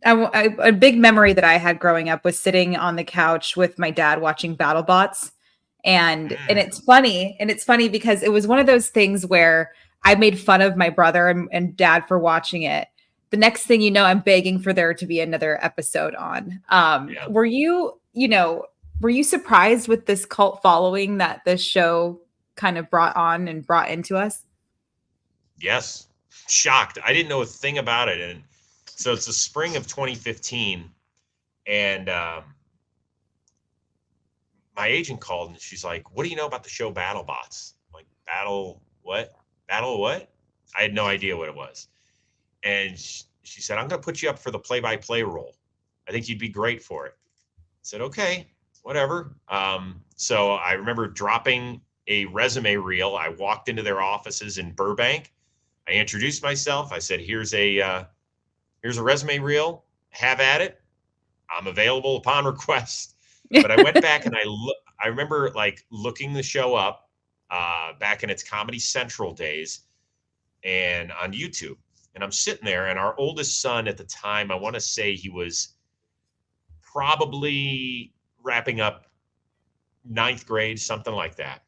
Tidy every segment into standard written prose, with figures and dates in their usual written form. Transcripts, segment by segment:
A big memory that I had growing up was sitting on the couch with my dad watching BattleBots. And Mm. it's funny because it was one of those things where I made fun of my brother and dad for watching it. The next thing you know, I'm begging for there to be another episode on. Yeah. Were you surprised with this cult following that this show kind of brought on and brought into us? Yes. Shocked. I didn't know a thing about it. And so it's the spring of 2015. And my agent called and she's like, "What do you know about the show BattleBots?" I'm like, "Battle what? Battle what?" I had no idea what it was. And she said, "I'm going to put you up for the play-by-play role. I think you'd be great for it." I said, "Okay, whatever." So I remember dropping a resume reel. I walked into their offices in Burbank. I introduced myself. I said, "Here's a resume reel. Have at it. I'm available upon request." But I went back and I remember like looking the show up back in its Comedy Central days and on YouTube. And I'm sitting there, and our oldest son at the time, I want to say he was probably wrapping up ninth grade, something like that.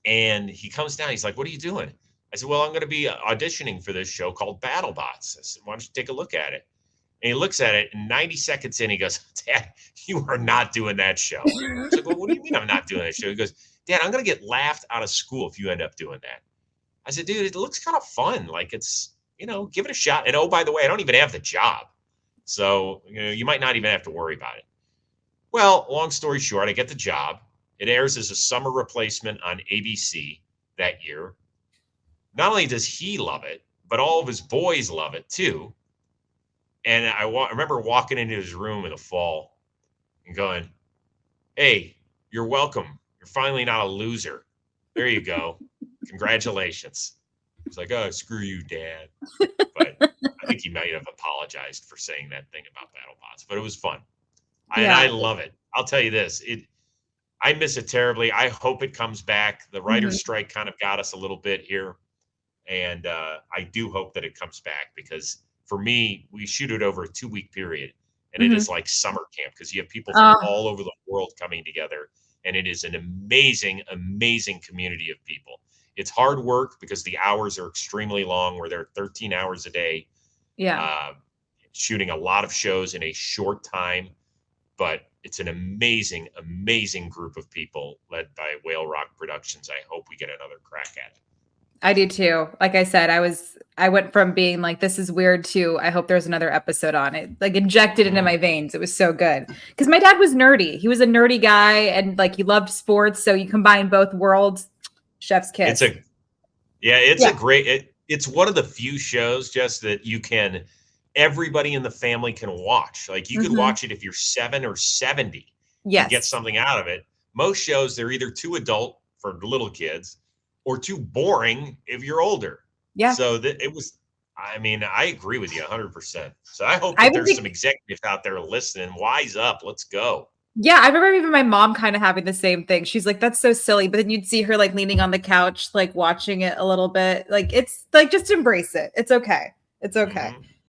And he comes down. He's like, "What are you doing?" I said, "Well, I'm going to be auditioning for this show called BattleBots." I said, "Why don't you take a look at it?" And he looks at it, and 90 seconds in, he goes, "Dad, you are not doing that show." I was like, "Well, what do you mean I'm not doing that show?" He goes, "Dad, I'm going to get laughed out of school if you end up doing that." I said, "Dude, it looks kind of fun. Like give it a shot. And oh, by the way, I don't even have the job. So, you might not even have to worry about it." Well, long story short, I get the job. It airs as a summer replacement on ABC that year. Not only does he love it, but all of his boys love it too. And I remember walking into his room in the fall and going, "Hey, you're welcome. You're finally not a loser. There you go. Congratulations." He's like, "Oh, screw you, Dad." But I think he might have apologized for saying that thing about BattleBots, but it was fun. I Yeah. love it. I'll tell you this, I miss it terribly. I hope it comes back. The writer's Mhm. strike kind of got us a little bit here, and I do hope that it comes back because for me, we shoot it over a 2 week period, and it is Mhm. like summer camp because you have people from Oh, all over the world coming together, and it is an amazing, amazing community of people. It's hard work because the hours are extremely long, where they're 13 hours a day, yeah. uh, shooting a lot of shows in a short time. But it's an amazing, amazing group of people led by Whale Rock Productions. I hope we get another crack at it. I do too. Like I said, I went from being like, this is weird to I hope there's another episode on it. Like injected into Mm. my veins. It was so good. Because my dad was nerdy. He was a nerdy guy and like he loved sports. So you combine both worlds, chef's It's kiss. a Yeah, it's a Yeah. great it's one of the few shows just that everybody in the family can watch. Like you could Hmm. watch it if you're 7 or 70 and get Yes. something out of it. Most shows they're either too adult for little kids or too boring if you're older. Yeah. So that it was I mean, I agree with you 100%. So I hope I that even there's some think, executives out there listening. Wise up, let's go. yeah, I remember even my mom kind of having the same thing. She's like, that's so silly. But then you'd see her like leaning on the couch, like watching it a little bit. Like, it's like, just embrace it. It's okay. It's Hmm. okay.